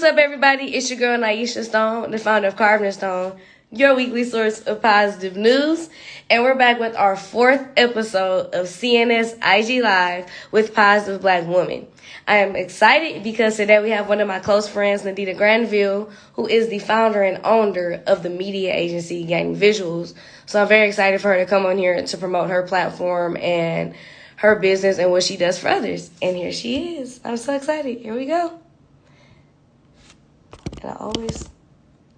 what's up, everybody? It's your girl, Naisha Stone, the founder of Carving Stone, your weekly source of positive news. And we're back with our fourth episode of CNS IG Live with Positive Black Women. I am excited because today we have one of my close friends, Nadeena Granville, who is the founder and owner of the media agency Gaining Visuals. So I'm very excited for her to come on here to promote her platform and her business and what she does for others. And here she is. I'm so excited. Here we go. And I always,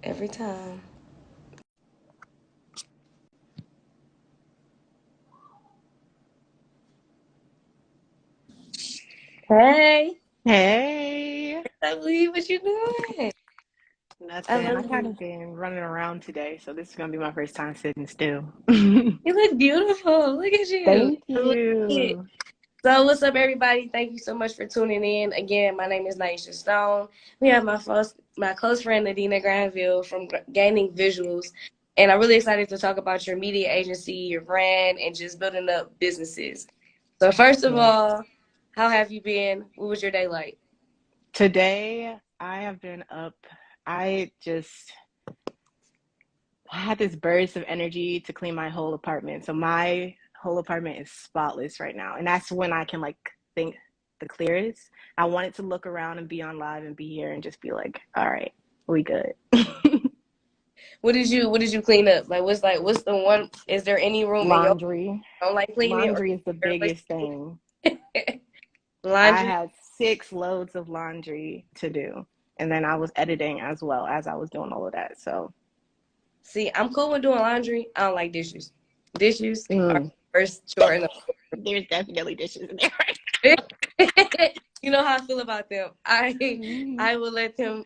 every time. Hey, Hey, I believe what you're doing. I nothing. I love kind you. of been running around today, so this is gonna be my first time sitting still. You look beautiful. Look at you. Thank I love it. you. So, what's up, everybody? Thank you so much for tuning in. Again, my name is Naisha Stone. We have my close friend Nadeena Granville from Gaining Visuals, and I'm really excited to talk about your media agency, your brand, and just building up businesses. So, first of Yeah. all, how have you been? What was your day like? Today, I have been up. I just I had this burst of energy to clean my whole apartment. So my whole apartment is spotless right now, and that's when I can like think the clearest. I wanted to look around and be on live and be here and just be like, all right, we good. What did you clean up? What's the one? Is there any room in your Laundry. don't like cleaning or Laundry is the your place biggest thing. to be? I Laundry? had 6 loads of laundry to do. And then I was editing as well as I was doing all of that. So, See, I'm cool with doing laundry. I don't like dishes. Dishes are mm, the first chore in the there's definitely dishes in there. you know how I feel about them. Mhm. I would let them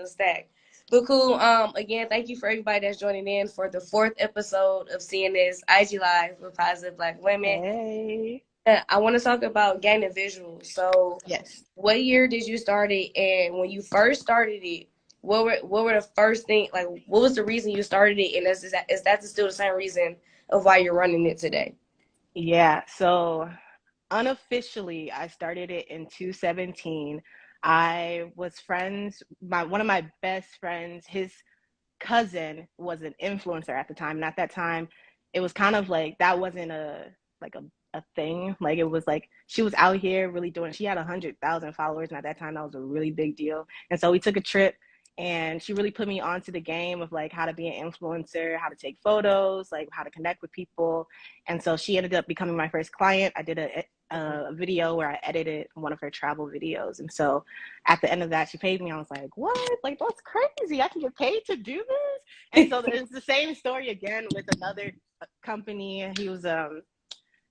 stack. But cool. Again, thank you for everybody that's joining in for the fourth episode of CNS IG Live with Positive Black Women. Hey. I want to talk about gaining visuals. So, Yes. what year did you start it? And when you first started it, what were the first thing like? What was the reason you started it? And is that still the same reason of why you're running it today? Yeah. So, unofficially, I started it in 2017. I was friends, one of my best friends, his cousin was an influencer at the time. And at that time, it was kind of like that wasn't like a thing. Like it was like she was out here really doing. She had 100,000 followers, and at that time, that was a really big deal. And so we took a trip, and she really put me onto the game of like how to be an influencer, how to take photos, like how to connect with people. And so she ended up becoming my first client. I did a video where I edited one of her travel videos. And so at the end of that, she paid me. I was like, what? Like, that's crazy. I can get paid to do this? And so it's the same story again with another company.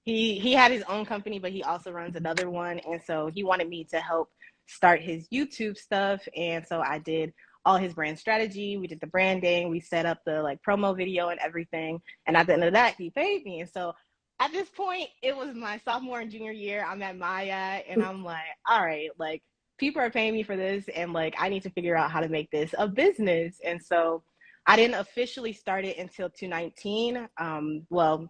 He had his own company, but he also runs another one. And so he wanted me to help start his YouTube stuff. And so I did all his brand strategy. We did the branding. We set up the like promo video and everything. And at the end of that, he paid me. And so at this point, it was my sophomore and junior year. I'm at Maya, and I'm like, all right, like people are paying me for this, and like I need to figure out how to make this a business. And so I didn't officially start it until 2019. Well,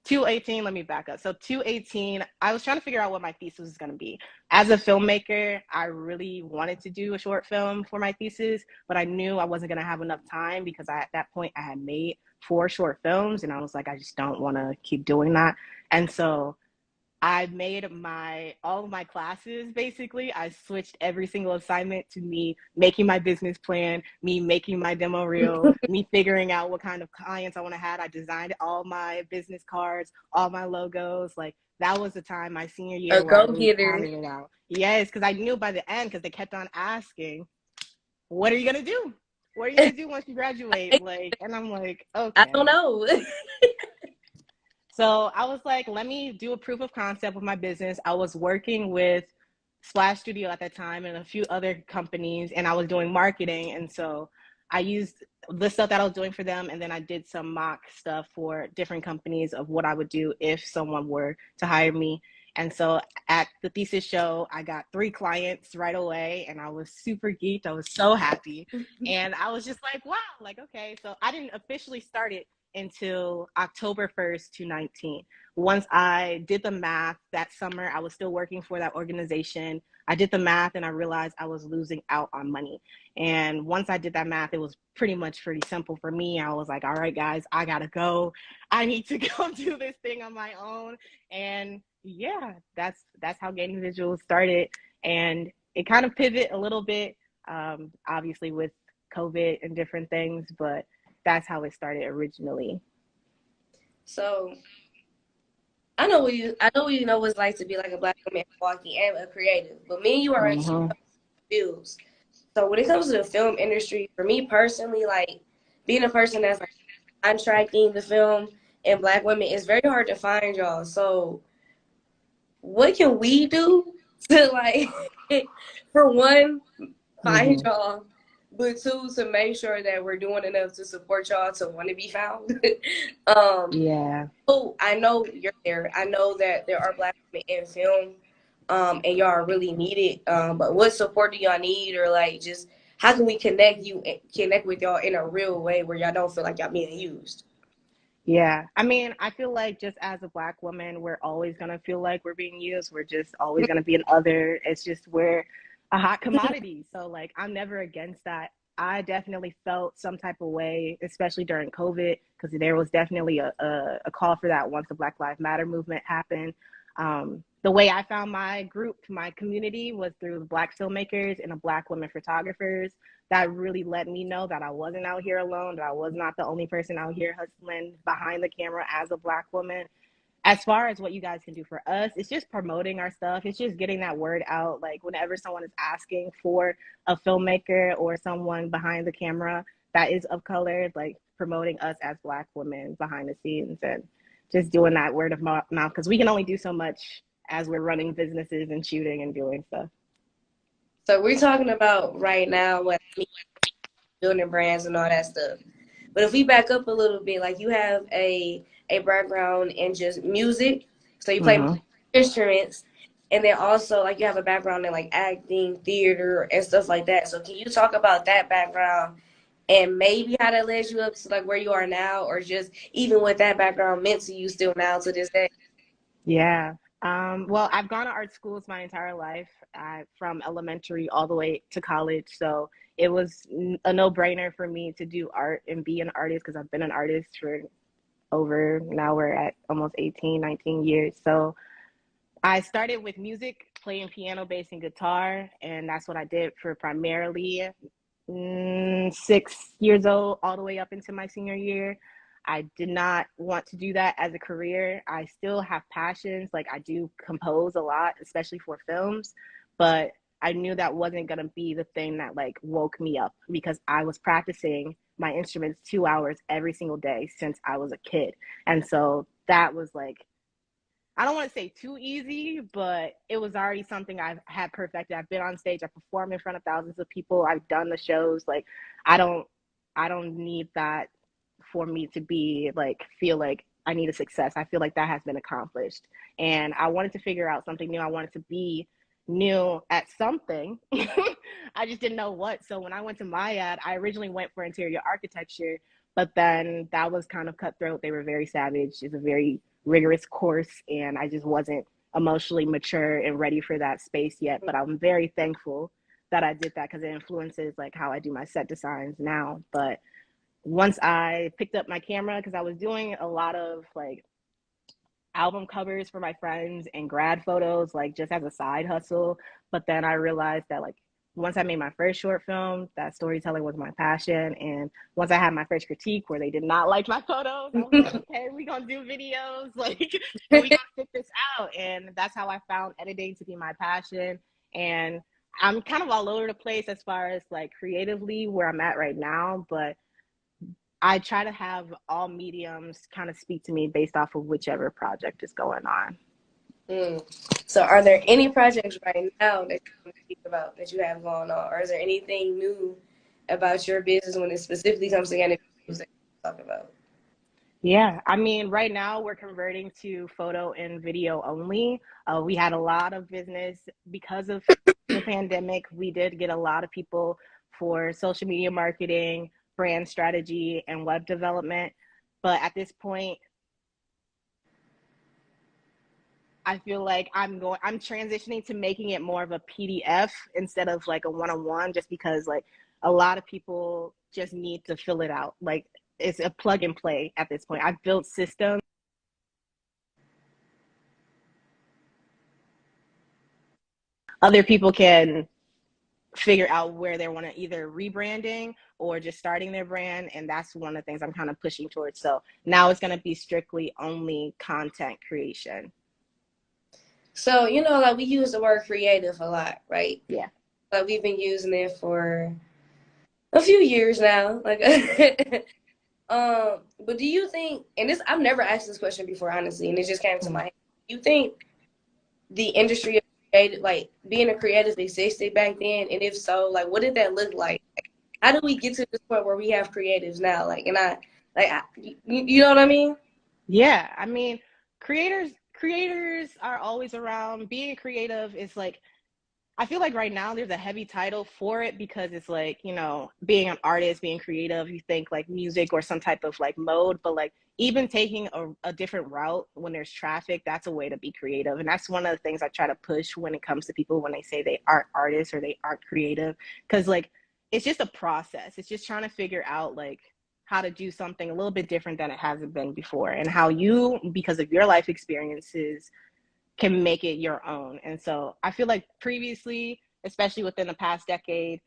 218, let me back up. So 218, I was trying to figure out what my thesis was going to be. As a filmmaker, I really wanted to do a short film for my thesis, but I knew I wasn't going to have enough time because at that point I had made 4 short films, and I was like, I just don't want to keep doing that. And so I made all of my classes basically. I switched every single assignment to me making my business plan, me making my demo reel, me figuring out what kind of clients I want to have. I designed all my business cards, all my logos. Like that was the time my senior A year where I go really getter. pounded it out. Yes, because I knew by the end, because they kept on asking, what are you gonna do? What are you gonna do once you graduate? Like, and I'm like, I don't okay. know. So I was like, let me do a proof of concept with my business. I was working with Splash Studio at that time and a few other companies, and I was doing marketing. And so I used the stuff that I was doing for them, and then I did some mock stuff for different companies of what I would do if someone were to hire me. And so at the thesis show, I got 3 clients right away, and I was super geeked. I was so happy. And I was just like, wow, like, okay. So I didn't officially start it until October 1st, 2019. Once I did the math that summer, I was still working for that organization. I did the math and I realized I was losing out on money. And once I did that math, it was pretty simple for me. I was like, all right, guys, I gotta go. I need to go do this thing on my own. And yeah, that's how Gaining Visuals started. And it kind of pivot a little bit, obviously with COVID and different things, but that's how it started originally. So I know you know what it's like to be like a black woman in Milwaukee and a creative, but me and you are in two Mm-hmm. fields. So when it comes to the film industry, for me personally, like being a person that's like contracting the film and black women, it's very hard to find y'all. So what can we do to like for one, find Mm-hmm. y'all, but two, to make sure that we're doing enough to support y'all to want to be found. um Yeah. Oh, I know you're there. I know that there are black women in film, and y'all are really needed. But what support do y'all need, or like just how can we connect with y'all in a real way where y'all don't feel like y'all being used? Yeah. I mean, I feel like just as a black woman, we're always going to feel like we're being used. We're just always going to be an other. It's just we're a hot commodity. So, like, I'm never against that. I definitely felt some type of way, especially during COVID, because there was definitely a call for that once the Black Lives Matter movement happened. The way I found my group, my community, was through the Black filmmakers and the Black women photographers. That really let me know that I wasn't out here alone, that I was not the only person out here hustling behind the camera as a Black woman. As far as what you guys can do for us, it's just promoting our stuff. It's just getting that word out. Like whenever someone is asking for a filmmaker or someone behind the camera that is of color, like promoting us as Black women behind the scenes and just doing that word of mouth because we can only do so much as we're running businesses and shooting and doing stuff. So we're talking about right now what I mean, building brands and all that stuff. But if we back up a little bit, like you have a background in just music, so you play Mm-hmm. instruments, and then also like you have a background in like acting, theater, and stuff like that. So can you talk about that background and maybe how that led you up to like where you are now, or just even what that background meant to you still now to this day? Yeah. Well, I've gone to art schools my entire life, from elementary all the way to college. So it was a no-brainer for me to do art and be an artist because I've been an artist for over, now we're at almost 18, 19 years. So I started with music, playing piano, bass, and guitar, and that's what I did for primarily 6 years old, all the way up into my senior year. I did not want to do that as a career. I still have passions. Like I do compose a lot, especially for films, but I knew that wasn't going to be the thing that like woke me up because I was practicing my instruments 2 hours every single day since I was a kid. And so that was like, I don't want to say too easy, but it was already something I've had perfected. I've been on stage, I performed in front of thousands of people, I've done the shows. Like I don't I don't need that for me to be like feel like I need a success. I feel like that has been accomplished. And I wanted to figure out something new. I wanted to be new at something. I just didn't know what. So when I went to MyAd, I originally went for interior architecture, but then that was kind of cutthroat. They were very savage. It's a very rigorous course, and I just wasn't emotionally mature and ready for that space yet. But I'm very thankful that I did that because it influences like how I do my set designs now. But once I picked up my camera, because I was doing a lot of like album covers for my friends and grad photos, like just as a side hustle. But then I realized that like once I made my first short film, that storytelling was my passion. And once I had my first critique where they did not like my photos, I was like, okay, we gonna do videos, like, and we gonna fit this out. And that's how I found editing to be my passion. And I'm kind of all over the place as far as like creatively where I'm at right now, but I try to have all mediums kind of speak to me based off of whichever project is going on. Mm. So are there any projects right now that you want to speak about that you have going on, or is there anything new about your business when it specifically comes to music that you talk about? Yeah, I mean, right now we're converting to photo and video only. We had a lot of business because of the pandemic. We did get a lot of people for social media marketing, brand strategy, and web development. But at this point, I feel like I'm transitioning to making it more of a PDF instead of like a one-on-one, just because like a lot of people just need to fill it out. Like it's a plug and play at this point. I've built systems. Other people can figure out where they want to either rebranding or just starting their brand. And that's one of the things I'm kind of pushing towards. So now it's going to be strictly only content creation. So, you know, like we use the word creative a lot, right? Yeah. Like we've been using it for a few years now. Like but do you think, and this I've never asked this question before, honestly, and it just came to my head. Do you think the industry of creative, like being a creative, existed back then? And if so, like what did that look like? How do we get to this point where we have creatives now? Like, and you know what I mean? Yeah, I mean, creators are always around. Being creative is like, I feel like right now there's a heavy title for it because it's like, you know, being an artist, being creative, you think like music or some type of like mode, but like even taking a different route when there's traffic, that's a way to be creative. And that's one of the things I try to push when it comes to people when they say they aren't artists or they aren't creative. Cause like, it's just a process. It's just trying to figure out like how to do something a little bit different than it hasn't been before and how you, because of your life experiences, can make it your own. And so I feel like previously, especially within the past decade,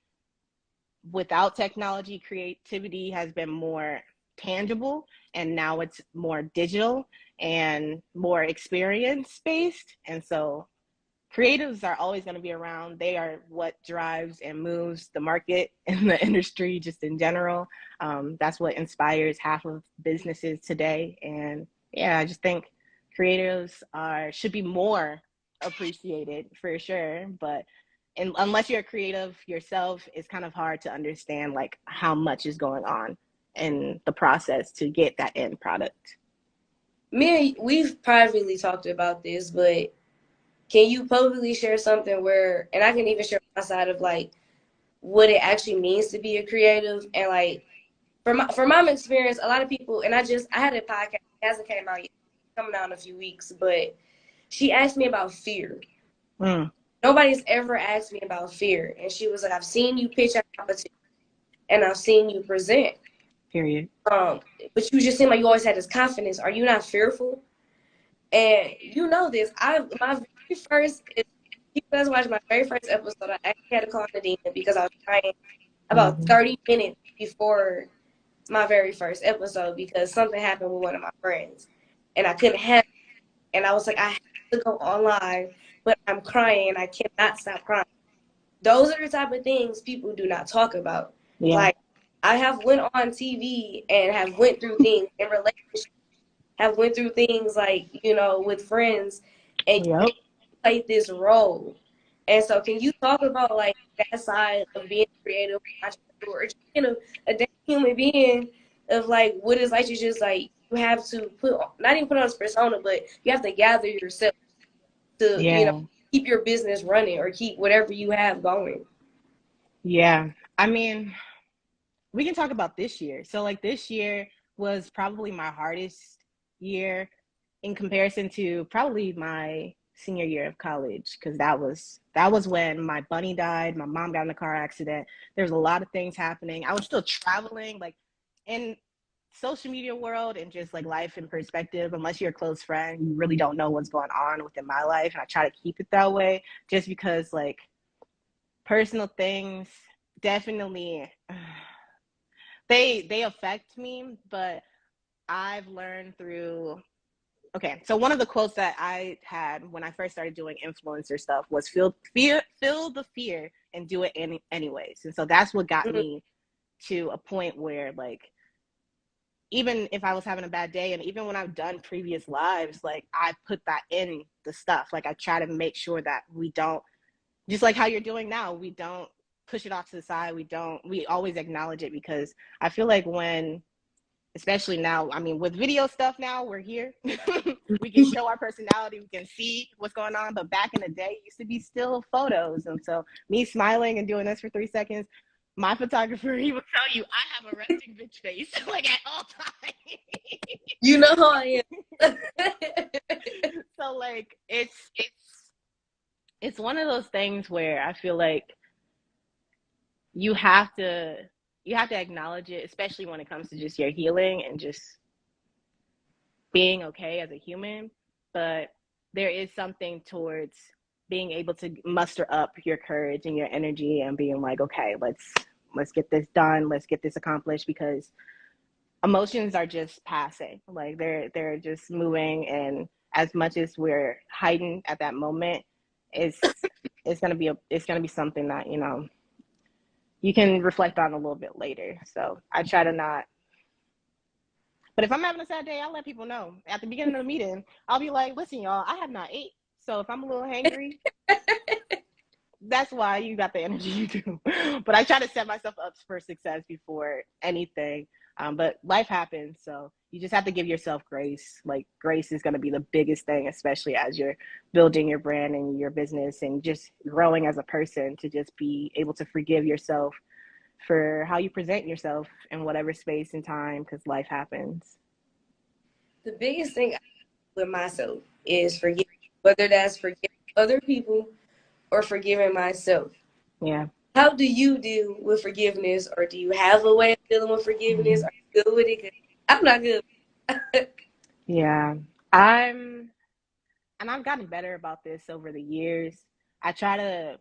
without technology, creativity has been more tangible, and now it's more digital and more experience based. And so creatives are always going to be around. They are what drives and moves the market and the industry just in general. That's what inspires half of businesses today. And yeah, I just think creatives should be more appreciated for sure. But unless you're a creative yourself, it's kind of hard to understand like how much is going on in the process to get that end product. We've privately talked about this, but can you publicly share something where, and I can even share my side of like what it actually means to be a creative, and like from my experience, a lot of people, and I had a podcast, it hasn't came out yet, coming out in a few weeks, but she asked me about fear. Mm. Nobody's ever asked me about fear, and she was like, "I've seen you pitch a competition, and I've seen you present. Period. But you just seem like you always had this confidence. Are you not fearful?" And you know this. My very first, if you guys watched my very first episode, I actually had to call Nadeena because I was crying about 30 minutes before my very first episode because something happened with one of my friends, and I couldn't have. And I was like, I have to go online, but I'm crying. I cannot stop crying. Those are the type of things people do not talk about. Yeah. Like I have went on TV and have went through things in relationships, have went through things like, you know, with friends, and Yep. you play this role. And so can you talk about like that side of being a creative entrepreneur, just being a damn human being of like what it's like to just like you have to put not even put on this persona, but you have to gather yourself to, you know, Yeah. keep your business running or keep whatever you have going. Yeah. I mean, we can talk about this year. So like this year was probably my hardest year in comparison to probably my senior year of college, because that was when my bunny died, my mom got in a car accident. There's a lot of things happening. I was still traveling, like in social media world and just like life in perspective, unless you're a close friend, you really don't know what's going on within my life. And I try to keep it that way just because like personal things definitely they affect me, but I've learned through. Okay, so one of the quotes that I had when I first started doing influencer stuff was feel the fear and do it anyways. And so that's what got Mm-hmm. me to a point where like even if I was having a bad day and even when I've done previous lives, like I put that in the stuff. Like I try to make sure that we don't, just like how you're doing now, we don't push it off to the side. We always acknowledge it, because I feel like when, especially now, I mean, with video stuff now, we're here. We can show our personality, we can see what's going on. But back in the day, it used to be still photos. And so me smiling and doing this for 3 seconds, my photographer, he will tell you, I have a resting bitch face, like at all times. You know how I am. So like it's one of those things where I feel like you have to acknowledge it, especially when it comes to just your healing and just being okay as a human. But there is something towards being able to muster up your courage and your energy and being like, okay, let's get this done, let's get this accomplished, because emotions are just passing. Like they're just moving, and as much as we're heightened at that moment, it's gonna be something that, you know, you can reflect on a little bit later. So I try to not. But if I'm having a sad day, I'll let people know. At the beginning of the meeting, I'll be like, listen, y'all, I have not ate. So if I'm a little hangry, that's why you got the energy you do. But I try to set myself up for success before anything. But life happens. So you just have to give yourself grace. Like, grace is going to be the biggest thing, especially as you're building your brand and your business and just growing as a person, to just be able to forgive yourself for how you present yourself in whatever space and time, because life happens. The biggest thing with myself is forgiving, whether that's forgiving other people or forgiving myself. Yeah. How do you deal with forgiveness, or do you have a way of dealing with forgiveness? Are you good with it? 'Cause I'm not good. Yeah. I'm, and I've gotten better about this over the years. I try to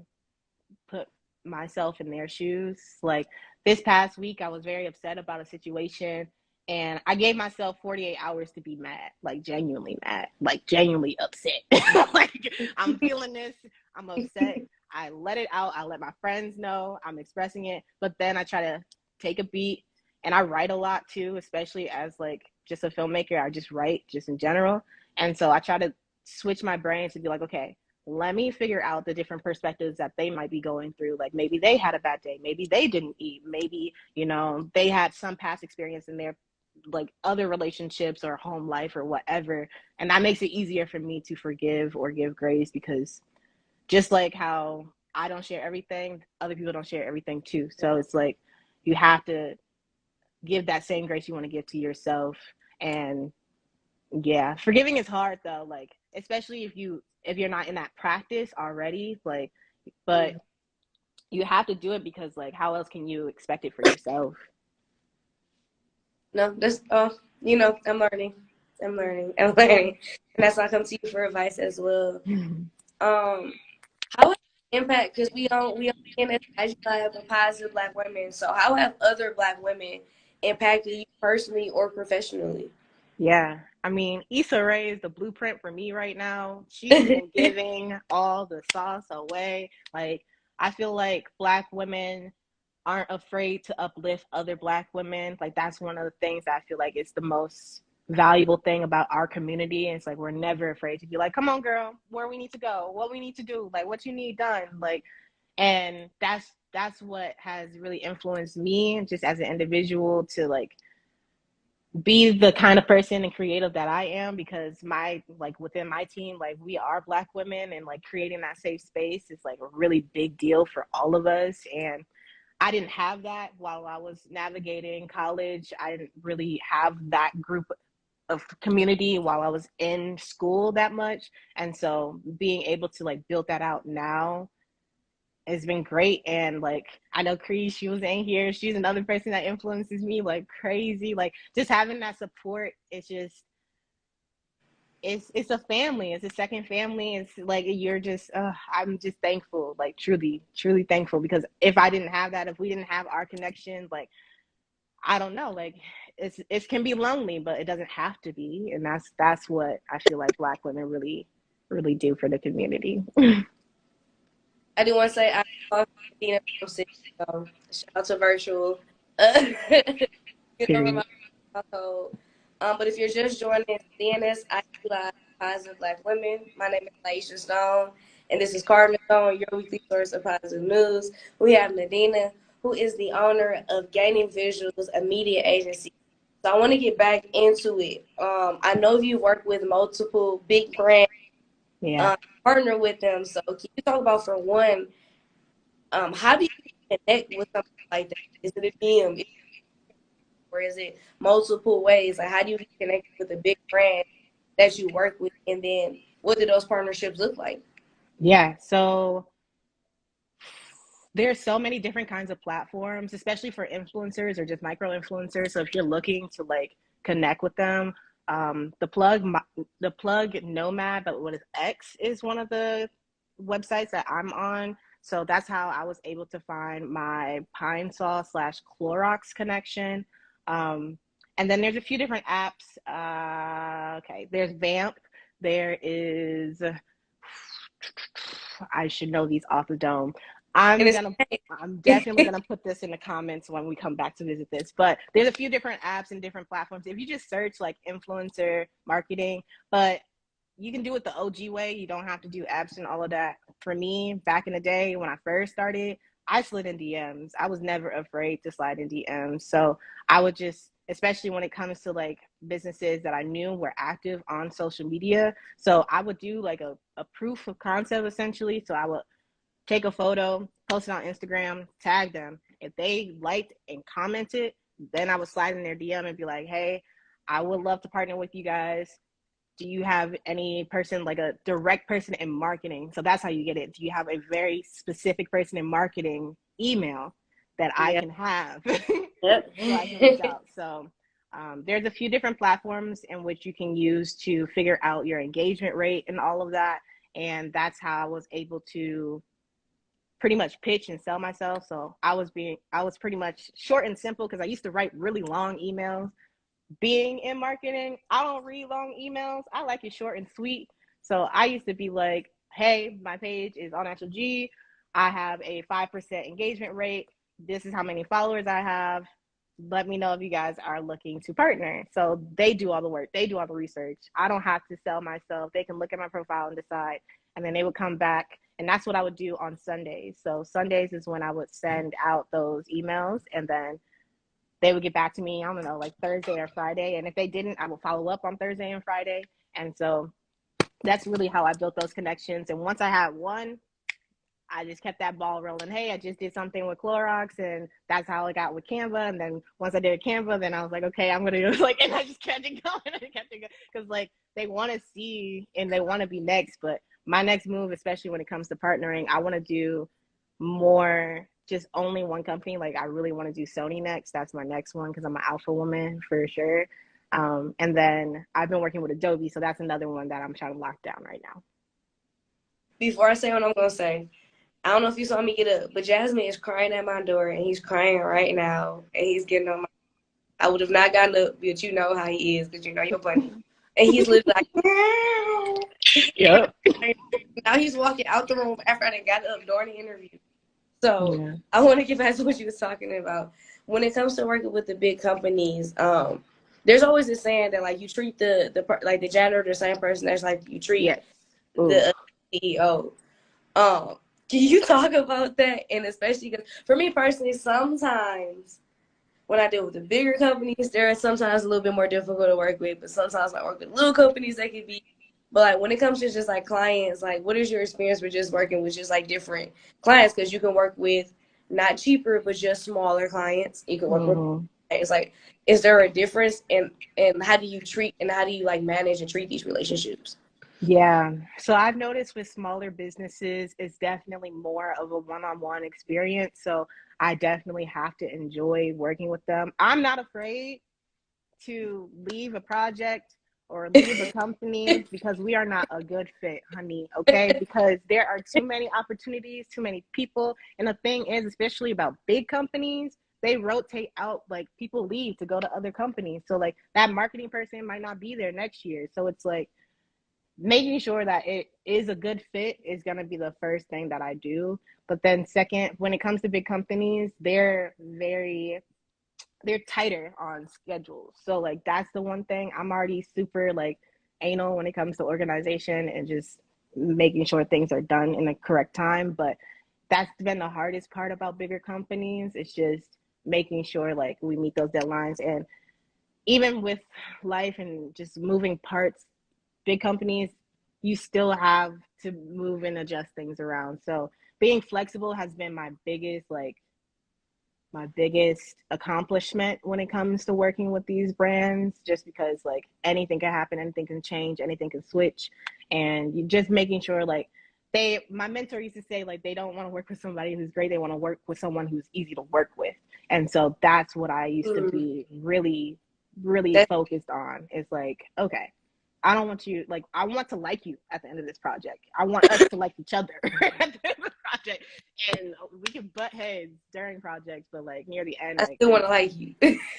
put myself in their shoes. Like this past week, I was very upset about a situation, and I gave myself 48 hours to be mad, like genuinely upset. Like, I'm feeling this, I'm upset. I let it out. I let my friends know I'm expressing it, but then I try to take a beat, and I write a lot too, especially as like just a filmmaker. I just write just in general. And so I try to switch my brain to be like, okay, let me figure out the different perspectives that they might be going through. Like maybe they had a bad day, maybe they didn't eat, maybe, you know, they had some past experience in their like other relationships or home life or whatever. And that makes it easier for me to forgive or give grace, because just like how I don't share everything, other people don't share everything too. So it's like you have to give that same grace you want to give to yourself. And yeah, forgiving is hard though, like especially if you're not in that practice already, like, but you have to do it, because like how else can you expect it for yourself? No, that's you know, I'm learning. I'm learning. And that's why I come to you for advice as well. How has impact, because we on CNS IG Live a positive Black women. So how have other Black women impacted you personally or professionally? Yeah, I mean, Issa Rae is the blueprint for me right now. She's been giving all the sauce away. Like, I feel like Black women aren't afraid to uplift other Black women. Like, that's one of the things that I feel like is the most valuable thing about our community. And it's like we're never afraid to be like, come on, girl, where we need to go, what we need to do, like what you need done. Like, and that's what has really influenced me just as an individual to like be the kind of person and creative that I am, because my like within my team, like we are Black women, and like creating that safe space is like a really big deal for all of us. And I didn't have that while I was navigating college. I didn't really have that group of community while I was in school that much. And so being able to like build that out now has been great. And like I know Cree, she was in here. She's another person that influences me like crazy. Like just having that support, it's just it's a family. It's a second family. It's like you're just I'm just thankful, like truly thankful, because if I didn't have that, if we didn't have our connections, like I don't know, like it can be lonely, but it doesn't have to be. And that's what I feel like Black women really do for the community. I do want to say I love being a shout out to virtual. Get over my household. But if you're just joining CNS IG Live Positive Black Women, my name is Laisha Stone, and this is Carbon Stone, your weekly source of positive news. We have Nadeena, who is the owner of Gaining Visuals, a media agency. So I want to get back into it. I know you work with multiple big brands, Yeah. partner with them. So can you talk about, for one, how do you connect with something like that? Is it a DM? Or is it multiple ways? Like, how do you get connected with a big brand that you work with? And then what do those partnerships look like? Yeah, so there's so many different kinds of platforms, especially for influencers or just micro influencers. So if you're looking to like connect with them, the plug Nomad, but what is X is one of the websites that I'm on. So that's how I was able to find my Pine Sol / Clorox connection. And then there's a few different apps. Okay, there's Vamp. There is, I should know these off the dome. I'm definitely gonna put this in the comments when we come back to visit this. But there's a few different apps and different platforms. If you just search like influencer marketing, but you can do it the OG way. You don't have to do apps and all of that. For me, back in the day when I first started, I slid in DMs. I was never afraid to slide in DMs. So I would just, especially when it comes to like businesses that I knew were active on social media. So I would do like a proof of concept essentially. So I would take a photo, post it on Instagram, tag them. If they liked and commented, then I would slide in their DM and be like, hey, I would love to partner with you guys. Do you have any person, like a direct person in marketing? So that's how you get it. Do you have a very specific person in marketing email that I can have Yep. so I can reach out? So there's a few different platforms in which you can use to figure out your engagement rate and all of that. And that's how I was able to pretty much pitch and sell myself. So I was pretty much short and simple because I used to write really long emails. Being in marketing, I don't read long emails. I like it short and sweet. So I used to be like, hey, my page is All Natural G. I have a 5% engagement rate. This is how many followers I have. Let me know if you guys are looking to partner. So they do all the work. They do all the research. I don't have to sell myself. They can look at my profile and decide. And then they would come back. And that's what I would do on Sundays. So Sundays is when I would send out those emails. And then they would get back to me, I don't know, like Thursday or Friday. And if they didn't, I would follow up on Thursday and Friday. And so that's really how I built those connections. And once I had one, I just kept that ball rolling. Hey, I just did something with Clorox, and that's how I got with Canva. And then once I did Canva, then I was like, okay, I'm gonna do it. Like, and I just kept it going. I kept it going because like they want to see and they want to be next. But my next move, especially when it comes to partnering, I want to do more just only one company. Like I really want to do Sony next. That's my next one because I'm an alpha woman for sure. And then I've been working with Adobe, so that's another one that I'm trying to lock down right now. Before I say what I'm gonna say, I don't know if you saw me get up, but Jasmine is crying at my door, and he's crying right now, and he's getting on my. I would have not gotten up, but you know how he is, because you know you're bunny, and he's literally like, yep. Now he's walking out the room after I got up during the interview. So yeah. I want to get back to what you was talking about. When it comes to working with the big companies, there's always this saying that like you treat the like the janitor the same person as like you treat the CEO. Can you talk about that? And especially because for me personally, sometimes when I deal with the bigger companies, they're sometimes a little bit more difficult to work with. But sometimes I work with little companies that can be. But like when it comes to just like clients, like what is your experience with just working with just like different clients? Because you can work with not cheaper, but just smaller clients. You can work with. It's like, is there a difference in how do you treat and how do you like manage and treat these relationships? Yeah. So I've noticed with smaller businesses, it's definitely more of a one-on-one experience. So I definitely have to enjoy working with them. I'm not afraid to leave a project or leave a company because we are not a good fit, honey. Okay. Because there are too many opportunities, too many people. And the thing is, especially about big companies, they rotate out, like people leave to go to other companies. So like that marketing person might not be there next year. So it's like, making sure that it is a good fit is going to be the first thing that I do. But then second, when it comes to big companies, they're tighter on schedules. So like, that's the one thing. I'm already super like anal when it comes to organization and just making sure things are done in the correct time. But that's been the hardest part about bigger companies. It's just making sure like we meet those deadlines. And even with life and just moving parts, big companies, you still have to move and adjust things around. So being flexible has been my biggest my biggest accomplishment when it comes to working with these brands, just because like anything can happen, anything can change, anything can switch. And you just making sure like my mentor used to say like they don't want to work with somebody who's great, they want to work with someone who's easy to work with. And so that's what I used to be really, really focused on. Is like, okay, I don't want you, like, I want to like you at the end of this project. I want us to like each other at the end of the project. And we can butt heads during projects, but like near the end, I like, still want to like you.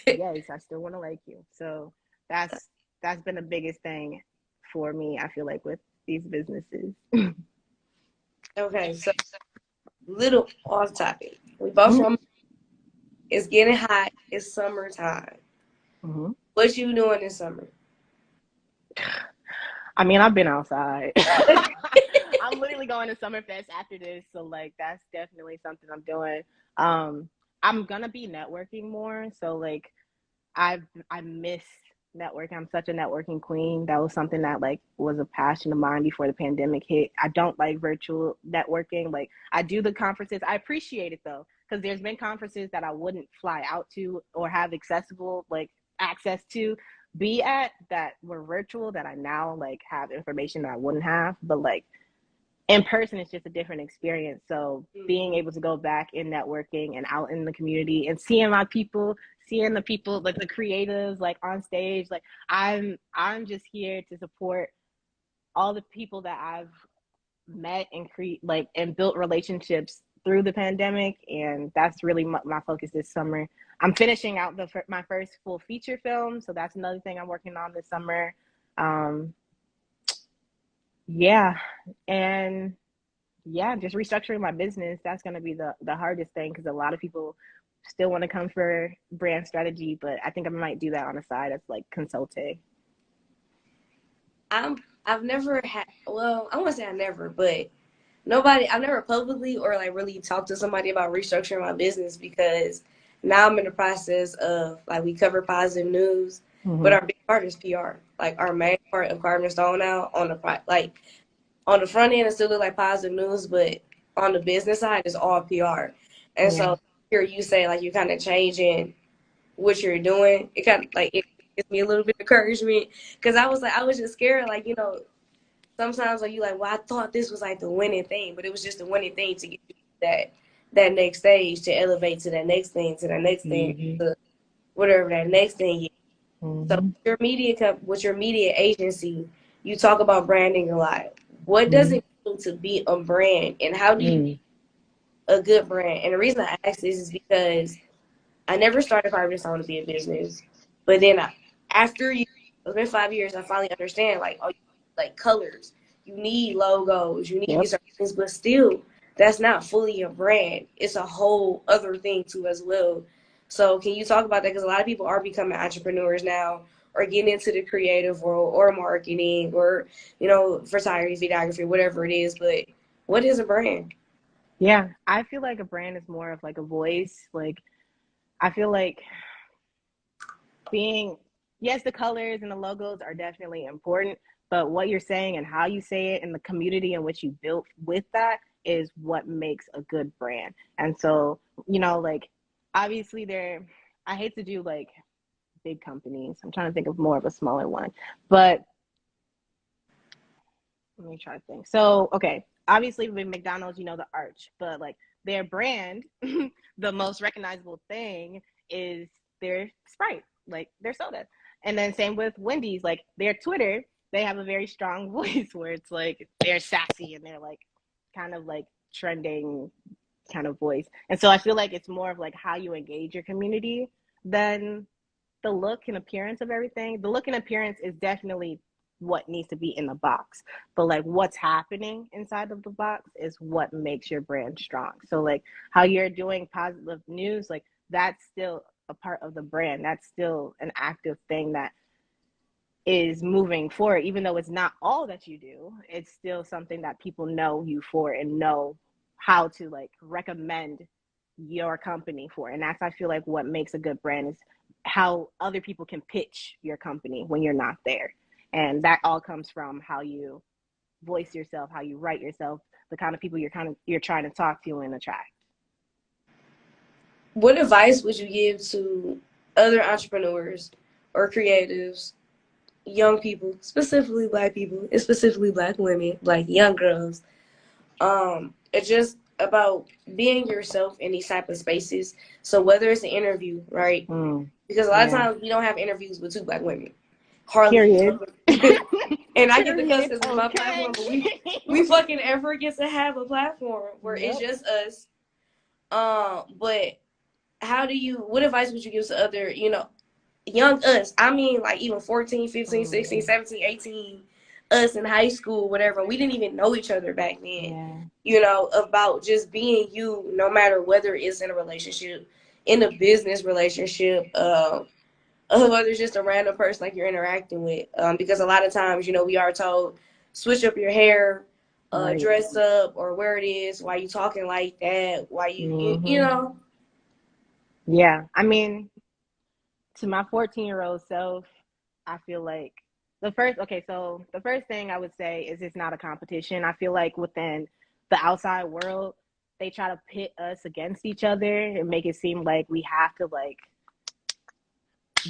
yes, I still want to like you. So that's been the biggest thing for me, I feel like, with these businesses. Okay, so little off topic. We both from, it's getting hot. It's summertime. What you doing this summer? I mean, I've been outside. I'm literally going to Summerfest after this, so like that's definitely something I'm doing. I'm gonna be networking more, so like I miss networking. I'm such a networking queen. That was something that like was a passion of mine before the pandemic hit. I don't like virtual networking. Like I do the conferences. I appreciate it though, because there's been conferences that I wouldn't fly out to or have accessible like access to be at that were virtual, that I now like have information that I wouldn't have. But like in person, it's just a different experience. So being able to go back in networking and out in the community and seeing my people, seeing the people, like the creatives, like on stage, like I'm just here to support all the people that I've met and and built relationships through the pandemic. And that's really my focus this summer. I'm finishing out my first full feature film, so that's another thing I'm working on this summer. Yeah, and yeah, just restructuring my business. That's going to be the hardest thing, because a lot of people still want to come for brand strategy, but I think I might do that on the side as like consulting. I've never had, well, I won't say I never, but I've never publicly or like really talked to somebody about restructuring my business, because now I'm in the process of like, we cover positive news, but our big part is PR. Like our main part of Carving Stone now on the like on the front end, it still look like positive news, but on the business side, it's all PR. And so hear you say like you're kind of changing what you're doing. It kind of like it gives me a little bit of encouragement, because I was just scared, like, sometimes like you like, well, I thought this was like the winning thing, but it was just the winning thing to get you to that next stage, to elevate to that next thing, to that next thing, to whatever that next thing is. So with your media agency, you talk about branding a lot. What does it mean to be a brand, and how do you be a good brand? And the reason I ask this is because I never started Carving Stone to be a business, but then after it's been 5 years, I finally understand like, oh, like colors, you need logos, you need these certain things, but still, that's not fully a brand. It's a whole other thing too as well. So can you talk about that? Because a lot of people are becoming entrepreneurs now, or getting into the creative world, or marketing, or photography, videography, whatever it is. But what is a brand? Yeah, I feel like a brand is more of like a voice. Like I feel like yes, the colors and the logos are definitely important, but what you're saying and how you say it and the community in which you built with that is what makes a good brand. And so, like obviously I hate to do like big companies. I'm trying to think of more of a smaller one, but let me try to think. So, okay, obviously with McDonald's, the arch, but like their brand, the most recognizable thing is their Sprite, like their soda. And then same with Wendy's, like their Twitter, they have a very strong voice where it's like they're sassy and they're like kind of like trending kind of voice. And so I feel like it's more of like how you engage your community than the look and appearance of everything. The look and appearance is definitely what needs to be in the box, but like what's happening inside of the box is what makes your brand strong. So like how you're doing positive news, like that's still a part of the brand. That's still an active thing that is moving forward. Even though it's not all that you do, it's still something that people know you for and know how to like recommend your company for. And that's, I feel like, what makes a good brand is how other people can pitch your company when you're not there. And that all comes from how you voice yourself, how you write yourself, the kind of people you're trying to talk to and attract. what advice would you give to other entrepreneurs or creatives, young people, specifically black people, and specifically black women, like young girls? It's just about being yourself in these type of spaces. So whether it's an interview, right? Because a lot of Yeah. times we don't have interviews with two black women. Hardly. Period. And I get the cuss Period. because it's my platform, but Okay. we fucking ever get to have a platform where it's Yep. just us. But what advice would you give to other, young us? I mean, like even 14, 15, 16, 17, 18, us in high school, whatever. We didn't even know each other back then. Yeah. About just being you, no matter whether it's in a relationship, in a business relationship, whether it's just a random person like you're interacting with. Because a lot of times, we are told, switch up your hair, Right. dress up, or where it is, why you talking like that, why you know. Yeah. I mean, to my 14-year-old self, I feel like the first thing I would say is it's not a competition. I feel like within the outside world, they try to pit us against each other and make it seem like we have to like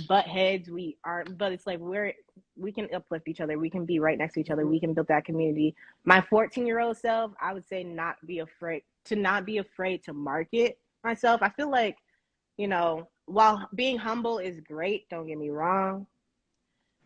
butt heads. We aren't, but it's like we can uplift each other. We can be right next to each other. We can build that community. My 14-year-old self, I would say not be afraid to market myself. I feel like, while being humble is great, don't get me wrong,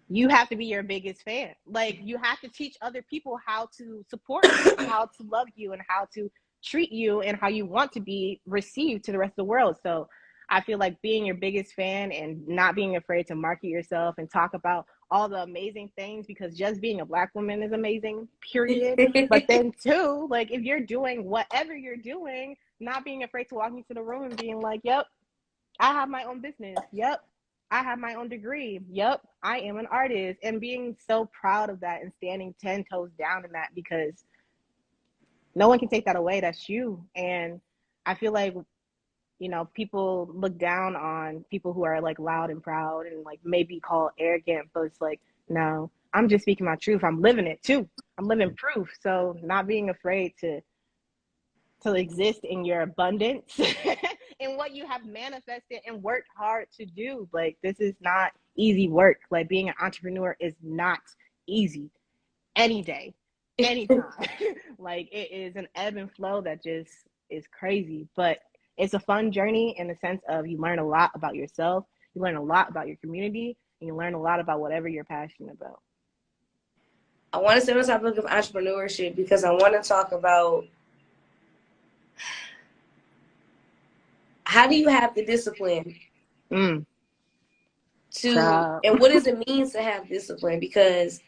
you have to be your biggest fan. Like, you have to teach other people how to support you, how to love you, and how to treat you, and how you want to be received to the rest of the world. So I feel like being your biggest fan and not being afraid to market yourself and talk about all the amazing things, because just being a black woman is amazing, period. But then too, like, if you're doing whatever you're doing, not being afraid to walk into the room and being like, yep, I have my own business. Yep, I have my own degree. Yep, I am an artist. And being so proud of that and standing 10 toes down in that, because no one can take that away. That's you. And I feel like, people look down on people who are like loud and proud and like maybe called arrogant, but it's like, no, I'm just speaking my truth. I'm living it too. I'm living proof. So not being afraid to exist in your abundance and what you have manifested and worked hard to do. Like, this is not easy work. Like, being an entrepreneur is not easy any day, anytime. Like, it is an ebb and flow that just is crazy, but it's a fun journey in the sense of you learn a lot about yourself, you learn a lot about your community, and you learn a lot about whatever you're passionate about. I want to stay on the topic of entrepreneurship because I want to talk about how do you have the discipline and what does it mean to have discipline? Because,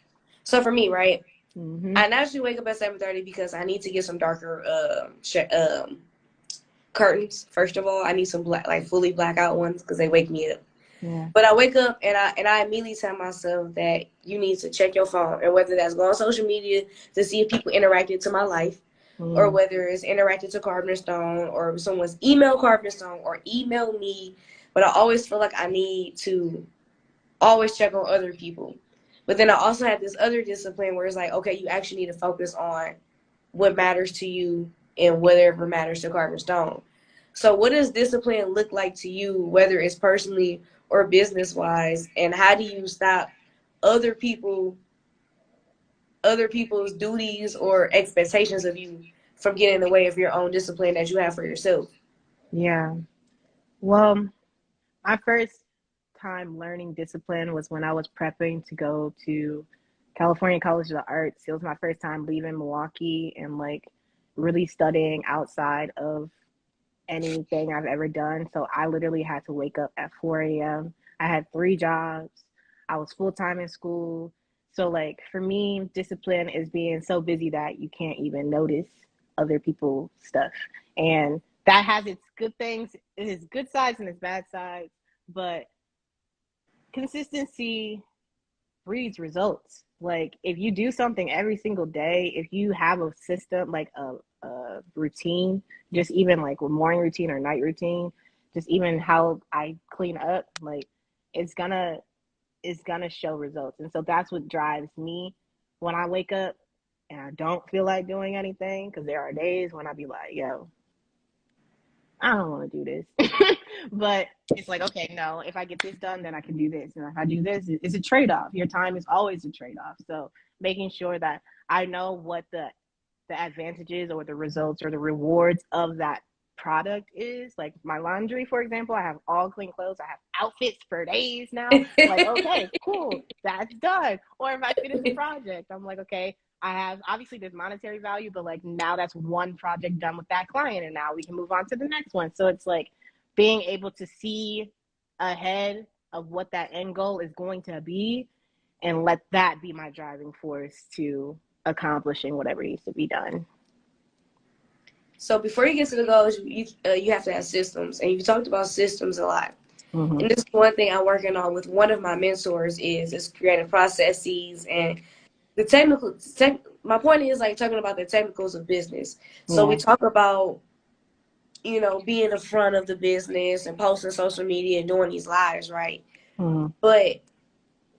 so for me, right, I naturally wake up at 7:30 because I need to get some darker curtains. First of all, I need some black, like fully blackout ones, because they wake me up. Yeah. But I wake up and I immediately tell myself that you need to check your phone, and whether that's go on social media to see if people interacted to my life, or whether it's interacted to Carpenter Stone, or someone's email Carpenter Stone or email me. But I always feel like I need to always check on other people. But then I also have this other discipline where it's like, okay, you actually need to focus on what matters to you and whatever matters to Carpenter Stone. So what does discipline look like to you, whether it's personally or business wise, and how do you stop other people's duties or expectations of you from getting in the way of your own discipline that you have for yourself? Yeah. Well, my first time learning discipline was when I was prepping to go to California College of the Arts. It was my first time leaving Milwaukee and like really studying outside of anything I've ever done. So I literally had to wake up at 4 a.m. I had 3 jobs. I was full time in school. So like for me, discipline is being so busy that you can't even notice other people's stuff. And that has its good things, its good sides and its bad sides. But consistency breeds results. Like, if you do something every single day, if you have a system, like a routine, just even like a morning routine or night routine, just even how I clean up, like it's gonna show results. And so that's what drives me when I wake up and I don't feel like doing anything, because there are days when I be like, yo, I don't want to do this. But it's like, okay, no, if I get this done, then I can do this. And if I do this, it's a trade off. Your time is always a trade off. So making sure that I know what the advantages or the results or the rewards of that product is. Like my laundry, for example, I have all clean clothes. I have outfits for days now. Like, okay, cool, that's done. Or if I finish a project, I'm like, okay, I have, obviously there's monetary value, but like now that's one project done with that client, and now we can move on to the next one. So it's like being able to see ahead of what that end goal is going to be, and let that be my driving force to accomplishing whatever needs to be done. So before you get to the goals, you have to have systems, and you talked about systems a lot. Mm-hmm. And this is one thing I'm working on with one of my mentors is creating processes and the technical. My point is like talking about the technicals of business. So we talk about being the front of the business and posting social media and doing these lives, right? Mm-hmm. But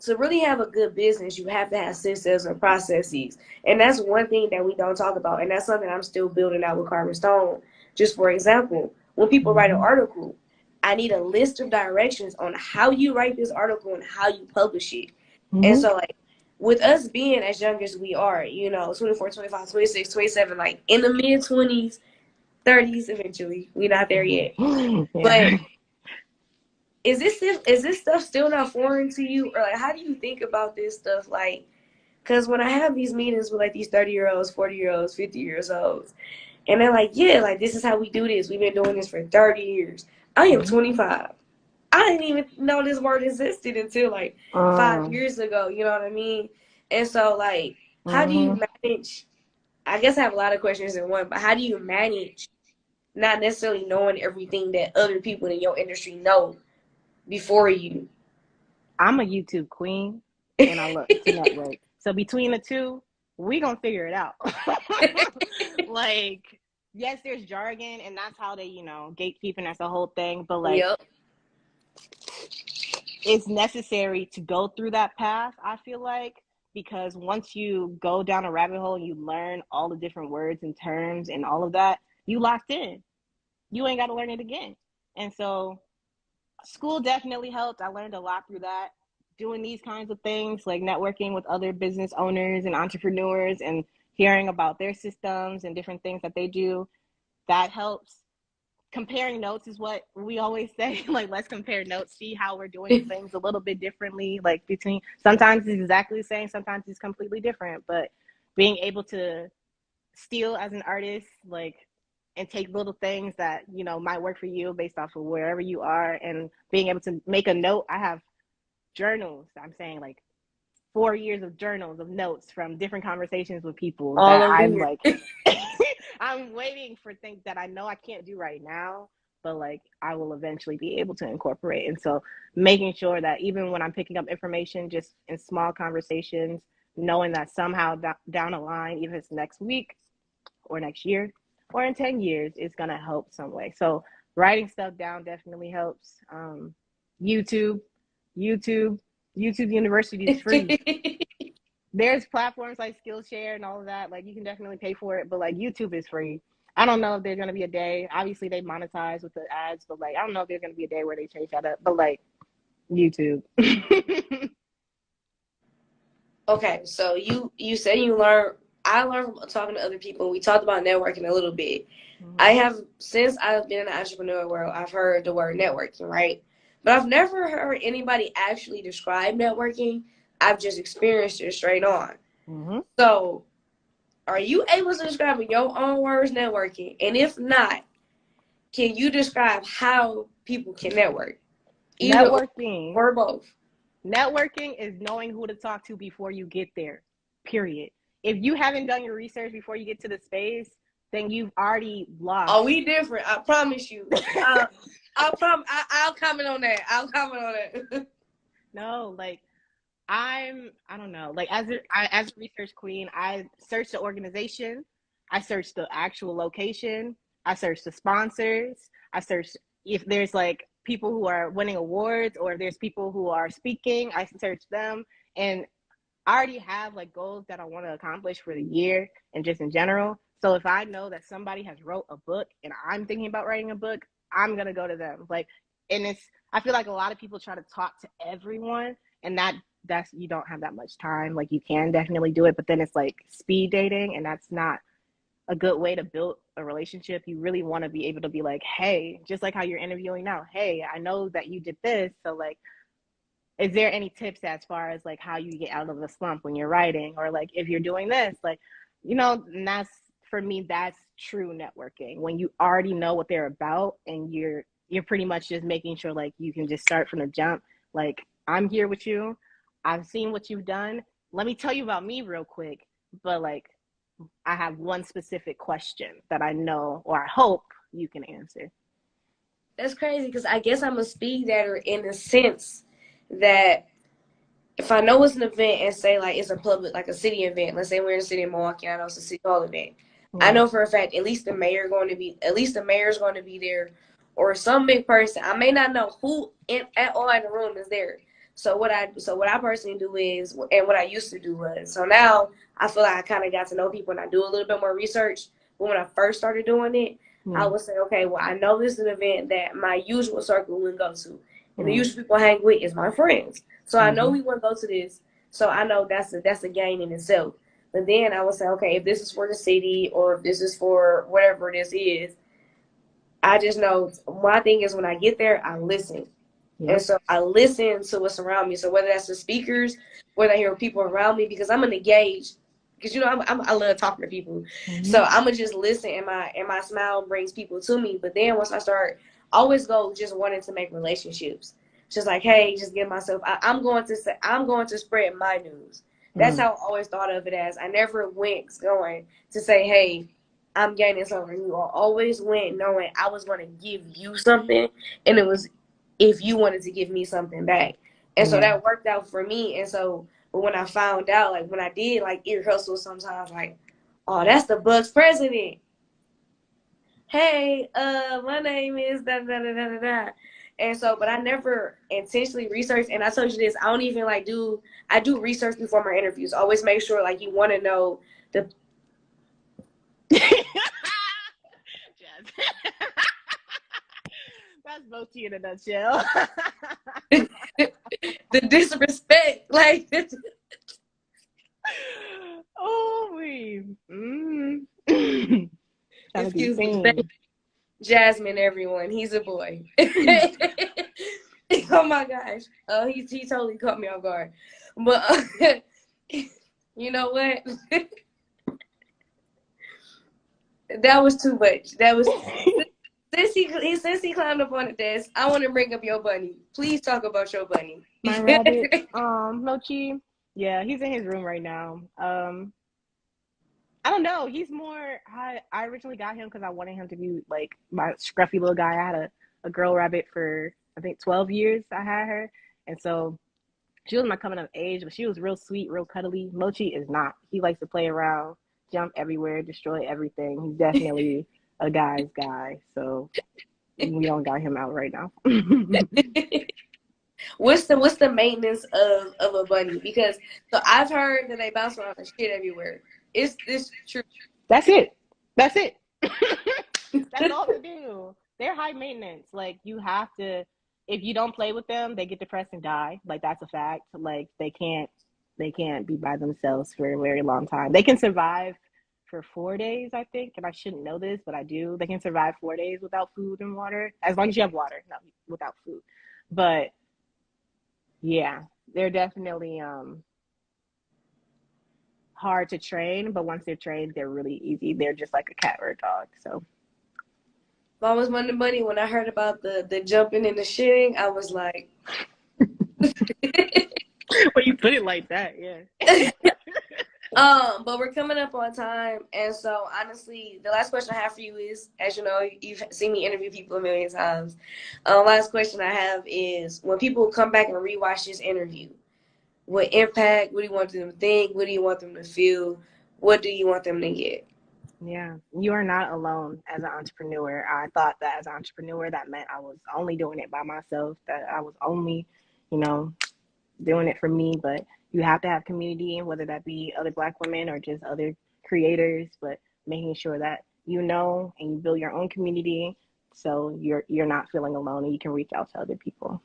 to really have a good business, you have to have systems and processes. And that's one thing that we don't talk about. And that's something I'm still building out with Carbon Stone. Just for example, when people write an article, I need a list of directions on how you write this article and how you publish it. Mm-hmm. And so, like, with us being as young as we are, 24, 25, 26, 27, like in the mid 20s, 30s eventually. We're not there yet. Yeah. But is this stuff still not foreign to you, or like how do you think about this stuff? Like, because when I have these meetings with like these 30-year-olds, 40-year-olds, 50-year-olds, and they're like, yeah, like this is how we do this. We've been doing this for 30 years. I am 25. I didn't even know this word existed until like 5 years ago. You know what I mean? And so like, how do you manage? I guess I have a lot of questions in one, but how do you manage not necessarily knowing everything that other people in your industry know before you? I'm a YouTube queen, and I love to network. So between the two, we gonna figure it out. Like, yes, there's jargon, and that's how they, gatekeeping. That's the whole thing. But like, it's necessary to go through that path. I feel like, because once you go down a rabbit hole and you learn all the different words and terms and all of that, you locked in. You ain't got to learn it again. And so school definitely helped. I learned a lot through that. Doing these kinds of things, like networking with other business owners and entrepreneurs and hearing about their systems and different things that they do, that helps. Comparing notes is what we always say. Like, let's compare notes, see how we're doing things a little bit differently. Like, between, sometimes it's exactly the same, sometimes it's completely different. But being able to steal as an artist, like, and take little things that might work for you based off of wherever you are, and being able to make a note. I have journals, I'm saying, like 4 years of journals of notes from different conversations with people all that over I'm here. like I'm waiting for things that I know I can't do right now, but like I will eventually be able to incorporate. And so making sure that even when I'm picking up information just in small conversations, knowing that somehow down the line, even if it's next week or next year or in 10 years, it's going to help some way. So writing stuff down definitely helps. YouTube, YouTube University is free. There's platforms like Skillshare and all of that. Like, you can definitely pay for it, but like YouTube is free. I don't know if there's going to be a day. Obviously, they monetize with the ads, but like, I don't know if there's going to be a day where they change that up. But like, YouTube. Okay, so you said you learned. I learned from talking to other people. We talked about networking a little bit. I have, since I've been in the entrepreneur world, I've heard the word networking, right? But I've never heard anybody actually describe networking. I've just experienced it straight on. So, are you able to describe in your own words networking? And if not, can you describe how people can network? Either Networking or both. Networking is knowing who to talk to before you get there, period. If you haven't done your research before you get to the space, then you've already lost. Oh, we different. I promise you. I'll comment on that. I'll comment on that. No, like, I don't know. Like, as a research queen, I search the organization, I search the actual location, I search the sponsors, I search if there's like people who are winning awards, or if there's people who are speaking, I search them. And I already have like goals that I want to accomplish for the year and just in general. So if I know that somebody has wrote a book and I'm thinking about writing a book, I'm gonna go to them. Like, and I feel like a lot of people try to talk to everyone, and that's you don't have that much time. Like, you can definitely do it, but then it's like speed dating, and that's not a good way to build a relationship. You really want to be able to be like, hey, just like how you're interviewing now, hey, I know that you did this, so like, is there any tips as far as like how you get out of the slump when you're writing, or like if you're doing this, like, and that's, for me, that's true networking, when you already know what they're about, and you're pretty much just making sure like you can just start from the jump. Like, I'm here with you, I've seen what you've done, let me tell you about me real quick, but like, I have one specific question that I know, or I hope you can answer. That's crazy, because I guess I'm a speed dater in the sense that if I know it's an event and say like it's a public, like a city event, let's say we're in the city of Milwaukee, I know it's a city hall event. I know for a fact at least the mayor's going to be there, or some big person. I may not know who at all in the room is there. So what I personally do is, and what I used to do was, so now I feel like I kind of got to know people and I do a little bit more research. But when I first started doing it, I would say, okay, well, I know this is an event that my usual circle wouldn't go to. And the usual people I hang with is my friends. So I know we wouldn't go to this. So I know that's a gain in itself. But then I would say, okay, if this is for the city or if this is for whatever this is, I just know my thing is when I get there, I listen. And so I listen to what's around me. So whether that's the speakers, whether I hear people around me, because I'm gonna gauge, because I love talking to people. So I'm gonna just listen, and my smile brings people to me. But then once I always go just wanting to make relationships. Just like, hey, just give myself. I'm going to spread my news. That's how I always thought of it as. I never went going to say, hey, I'm gaining something. You always went knowing I was going to give you something, and it was if you wanted to give me something back. And so that worked out for me. And so, but when I found out, like when I did like ear hustle sometimes, like, oh, that's the Bucks president. Hey, my name is da da da da da da. And so, but I never intentionally researched. And I told you this, I don't even I do research before my interviews. Always make sure like you want to know the. That's Mochi in a nutshell. The disrespect, like. Oh, we. Excuse me, Jasmine, everyone. He's a boy. Oh my gosh. He totally caught me off guard. But you know what? That was too much. That was since he climbed up on the desk. I want to bring up your bunny. Please talk about your bunny. My rabbit, Mochi. Yeah, he's in his room right now. I don't know. He's more. I originally got him because I wanted him to be like my scruffy little guy. I had a girl rabbit for I think 12 years. I had her, and so she was my coming of age. But she was real sweet, real cuddly. Mochi is not. He likes to play around, jump everywhere, destroy everything. He's definitely a guy's guy. So we don't got him out right now. What's the maintenance of a bunny? Because so I've heard that they bounce around and shit everywhere. Is this true? That's it. That's all they do. They're high maintenance. Like, you have to, if you don't play with them, they get depressed and die. Like, that's a fact. Like, they can't be by themselves for a very long time. They can survive for 4 days, I think, and I shouldn't know this, but I do. They can survive 4 days without food and water, as long as you have water, not without food. But yeah, they're definitely hard to train, but once they're trained, they're really easy. They're just like a cat or a dog. So I always wanted money. When I heard about the jumping and the shitting, I was like, when you put it like that, yeah. But we're coming up on time, and so honestly, the last question I have for you is, as you know, you've seen me interview people a million times. Last question I have is, when people come back and rewatch this interview, what impact? What do you want them to think? What do you want them to feel? What do you want them to get? Yeah, you are not alone as an entrepreneur. I thought that as an entrepreneur, that meant I was only doing it by myself, that I was only, doing it for me. But you have to have community, whether that be other Black women or just other creators, but making sure that and you build your own community so you're not feeling alone and you can reach out to other people.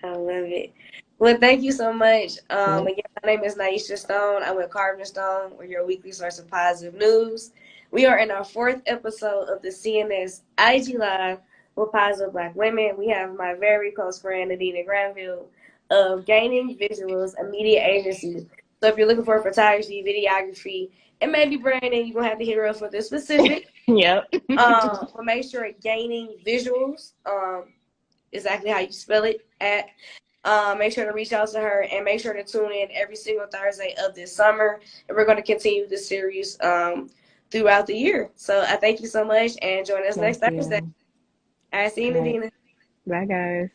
I love it. Well, thank you so much. Yeah. Again, my name is Naisha Stone. I'm with Carving Stone. We're your weekly source of positive news. We are in our 4th episode of the CNS IG Live with Positive Black Women. We have my very close friend, Nadeena Granville, of Gaining Visuals, a media agency. So if you're looking for photography, videography, and maybe branding, you're going to have to hit her up for the specific. Yep. But make sure Gaining Visuals, exactly how you spell it, at make sure to reach out to her and make sure to tune in every single Thursday of this summer. And we're going to continue this series throughout the year. So I thank you so much and join us next Thank Thursday. you. All right, see you, All right. Nadeena. Bye, guys.